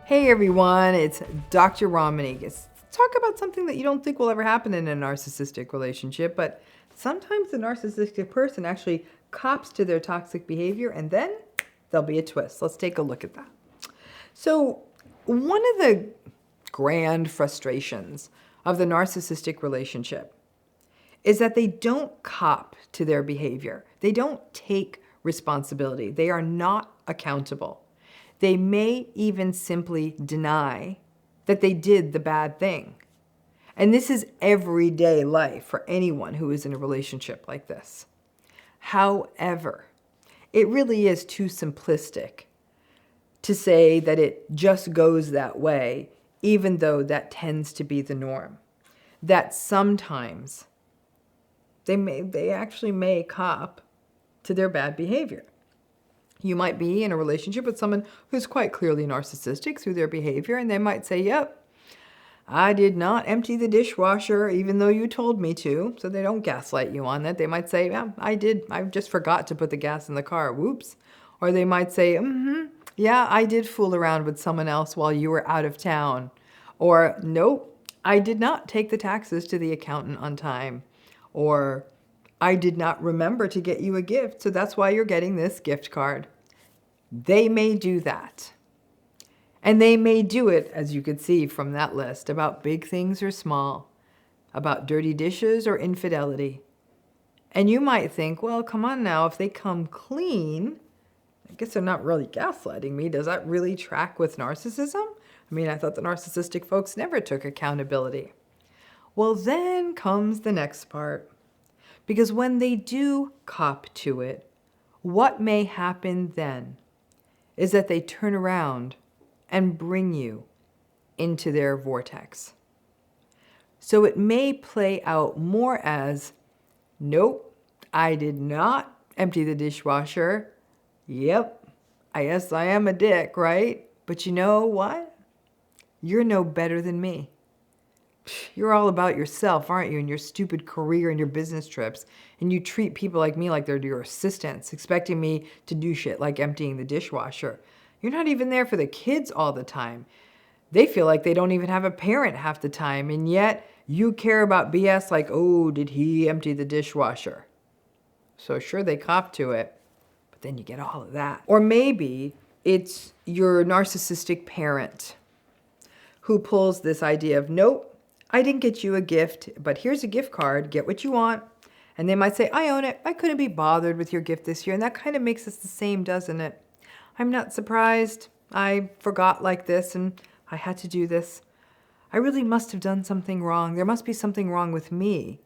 Hey everyone, it's Dr. RAMANI. Let's talk about something that you don't think will ever happen in a narcissistic relationship, but sometimes the narcissistic person actually cops to their toxic behavior and then there'll be a twist. Let's take a look at that. So, one of the grand frustrations of the narcissistic relationship is that they don't cop to their behavior. They don't take responsibility. They are not accountable. They may even simply deny that they did the bad thing. And this is everyday life for anyone who is in a relationship like this. However, it really is too simplistic to say that it just goes that way, even though that tends to be the norm. That sometimes they actually may cop to their bad behavior. You might be in a relationship with someone who's quite clearly narcissistic through their behavior, and they might say, yep, I did not empty the dishwasher even though you told me to, so they don't gaslight you on that. They might say, yeah, I did. I just forgot to put the gas in the car. Whoops. Or they might say, yeah, I did fool around with someone else while you were out of town. Or, nope, I did not take the taxes to the accountant on time. Or, I did not remember to get you a gift, so that's why you're getting this gift card. They may do that. And they may do it, as you could see from that list, about big things or small, about dirty dishes or infidelity. And you might think, well, come on now, if they come clean, I guess they're not really gaslighting me. Does that really track with narcissism? I mean, I thought the narcissistic folks never took accountability. Well, then comes the next part. Because when they do cop to it, what may happen then is that they turn around and bring you into their vortex. So it may play out more as, nope, I did not empty the dishwasher. Yep, I guess I am a dick, right? But you know what? You're no better than me. You're all about yourself, aren't you, and your stupid career and your business trips. And you treat people like me like they're your assistants, expecting me to do shit like emptying the dishwasher. You're not even there for the kids all the time. They feel like they don't even have a parent half the time, and yet you care about BS like, oh, did he empty the dishwasher? So sure, they cop to it, but then you get all of that. Or maybe it's your narcissistic parent who pulls this idea of, nope, I didn't get you a gift, but here's a gift card, get what you want. And they might say, I own it, I couldn't be bothered with your gift this year. And that kind of makes us the same, doesn't it? I'm not surprised. I forgot like this and I had to do this. I really must have done something wrong. There must be something wrong with me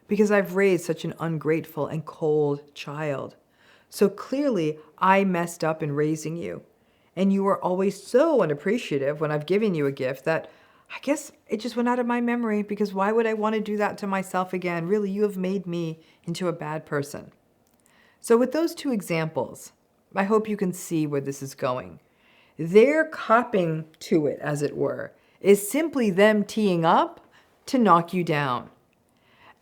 because I've raised such an ungrateful and cold child. So clearly I messed up in raising you. And you were always so unappreciative when I've given you a gift that I guess it just went out of my memory, because why would I want to do that to myself again? Really, you have made me into a bad person. So with those two examples, I hope you can see where this is going. Their copping to it, as it were, is simply them teeing up to knock you down.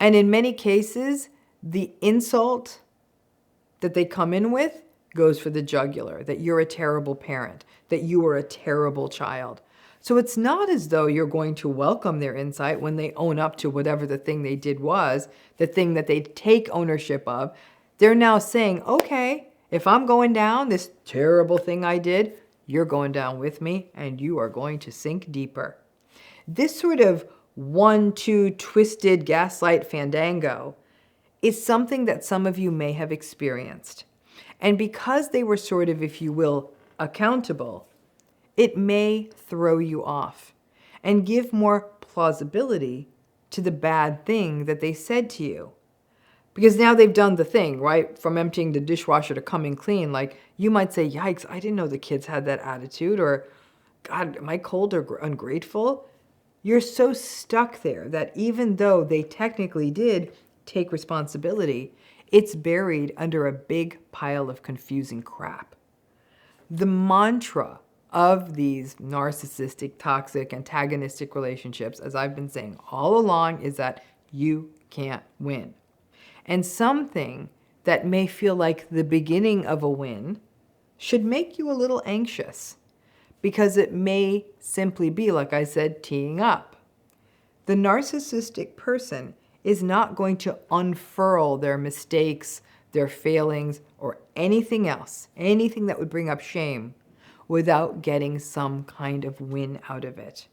And in many cases, the insult that they come in with goes for the jugular, that you're a terrible parent, that you are a terrible child. So it's not as though you're going to welcome their insight when they own up to whatever the thing they did was, the thing that they take ownership of. They're now saying, okay, if I'm going down, this terrible thing I did, you're going down with me and you are going to sink deeper. This sort of 1-2 twisted gaslight fandango is something that some of you may have experienced. And because they were sort of, if you will, accountable, it may throw you off and give more plausibility to the bad thing that they said to you. Because now they've done the thing, right? From emptying the dishwasher to coming clean. Like, you might say, yikes, I didn't know the kids had that attitude. Or, God, am I cold or ungrateful? You're so stuck there that even though they technically did take responsibility, it's buried under a big pile of confusing crap. The mantra of these narcissistic, toxic, antagonistic relationships, as I've been saying all along, is that you can't win. And something that may feel like the beginning of a win should make you a little anxious, because it may simply be, like I said, teeing up. The narcissistic person is not going to unfurl their mistakes, their failings, or anything else, anything that would bring up shame, without getting some kind of win out of it.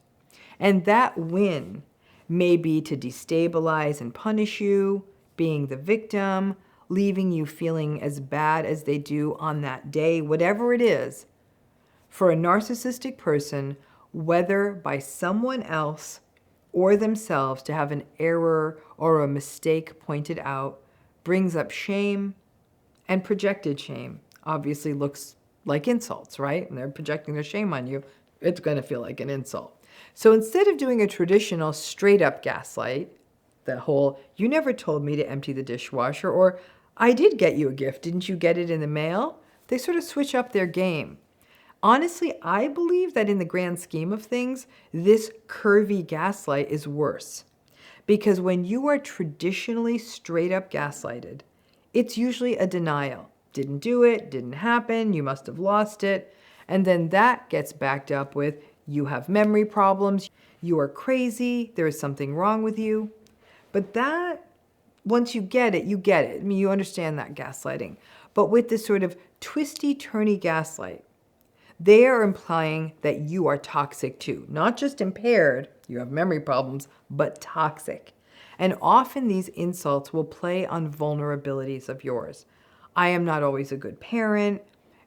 And that win may be to destabilize and punish you, being the victim, leaving you feeling as bad as they do on that day, whatever it is. For a narcissistic person, whether by someone else or themselves to have an error or a mistake pointed out brings up shame, and projected shame obviously looks like insults, right? And they're projecting their shame on you. It's going to feel like an insult. So instead of doing a traditional straight up gaslight, the whole, you never told me to empty the dishwasher, or I did get you a gift, didn't you get it in the mail? They sort of switch up their game. Honestly, I believe that in the grand scheme of things, this curvy gaslight is worse. Because when you are traditionally straight up gaslighted, it's usually a denial. Didn't do it, didn't happen, you must have lost it. And then that gets backed up with, you have memory problems, you are crazy, there is something wrong with you. But that, once you get it, you get it. I mean, you understand that gaslighting. But with this sort of twisty, turny gaslight, they are implying that you are toxic too. Not just impaired, you have memory problems, but toxic. And often these insults will play on vulnerabilities of yours. I am not always a good parent.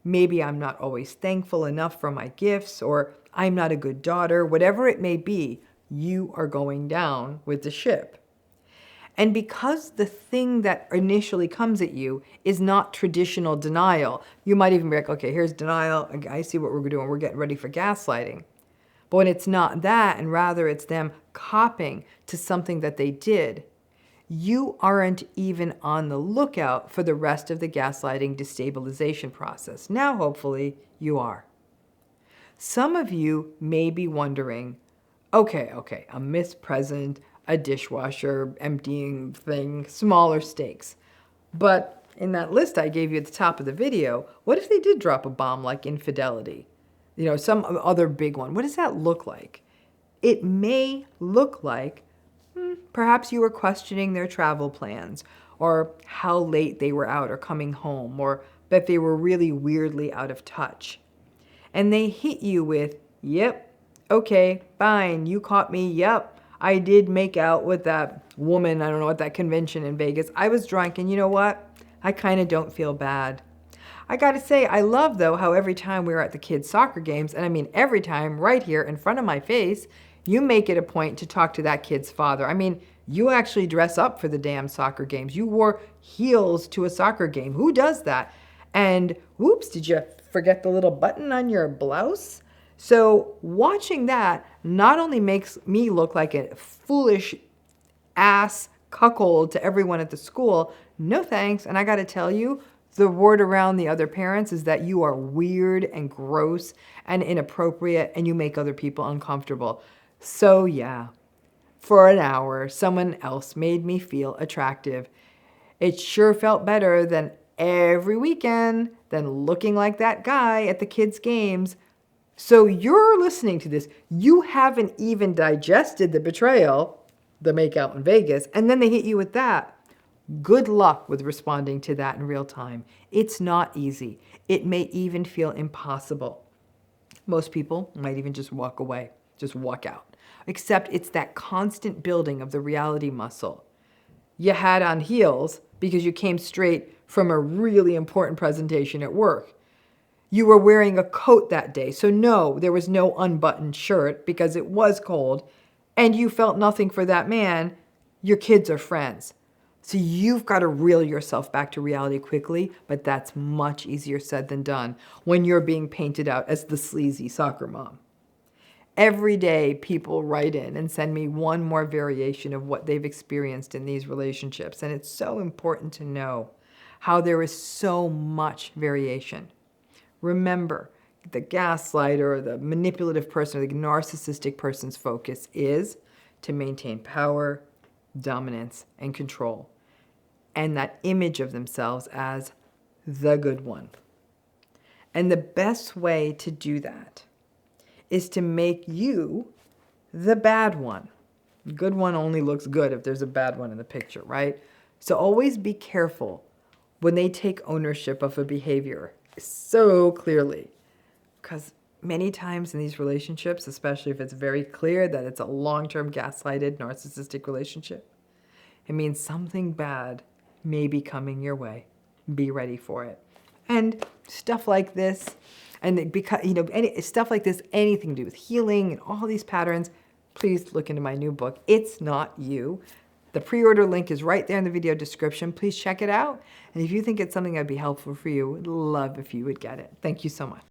Maybe I'm not always thankful enough for my gifts, or I'm not a good daughter. Whatever it may be, you are going down with the ship. And because the thing that initially comes at you is not traditional denial, you might even be like, okay, here's denial. I see what we're doing. We're getting ready for gaslighting. But when it's not that, and rather it's them copying to something that they did, you aren't even on the lookout for the rest of the gaslighting destabilization process. Now, hopefully, you are. Some of you may be wondering, okay, a missed present, a dishwasher, emptying thing, smaller stakes. But in that list I gave you at the top of the video, what if they did drop a bomb like infidelity? You know, some other big one. What does that look like? It may look like perhaps you were questioning their travel plans, or how late they were out or coming home, or that they were really weirdly out of touch. And they hit you with, yep, okay, fine, you caught me, yep. I did make out with that woman, I don't know, at that convention in Vegas. I was drunk, and you know what? I kind of don't feel bad. I gotta say, I love, though, how every time we were at the kids' soccer games, and I mean every time, right here in front of my face, you make it a point to talk to that kid's father. I mean, you actually dress up for the damn soccer games. You wore heels to a soccer game. Who does that? And whoops, did you forget the little button on your blouse? So watching that not only makes me look like a foolish ass cuckold to everyone at the school, no thanks. And I got to tell you, the word around the other parents is that you are weird and gross and inappropriate, and you make other people uncomfortable. So yeah, for an hour, someone else made me feel attractive. It sure felt better than every weekend than looking like that guy at the kids' games. So you're listening to this. You haven't even digested the betrayal, the makeout in Vegas, and then they hit you with that. Good luck with responding to that in real time. It's not easy. It may even feel impossible. Most people might even just walk away, just walk out. Except it's that constant building of the reality muscle. You had on heels because you came straight from a really important presentation at work. You were wearing a coat that day, so no, there was no unbuttoned shirt because it was cold, and you felt nothing for that man. Your kids are friends. So you've got to reel yourself back to reality quickly, but that's much easier said than done when you're being painted out as the sleazy soccer mom. Every day, people write in and send me one more variation of what they've experienced in these relationships, and it's so important to know how there is so much variation. Remember, the gaslighter, the manipulative person, or the narcissistic person's focus is to maintain power, dominance, and control, and that image of themselves as the good one. And the best way to do that is to make you the bad one. The good one only looks good if there's a bad one in the picture, right? So always be careful when they take ownership of a behavior so clearly. Because many times in these relationships, especially if it's very clear that it's a long-term gaslighted narcissistic relationship, it means something bad may be coming your way. Be ready for it. And stuff like this, and because, stuff like this, anything to do with healing and all these patterns, please look into my new book, It's Not You. The pre-order link is right there in the video description. Please check it out. And if you think it's something that'd be helpful for you, would love if you would get it. Thank you so much.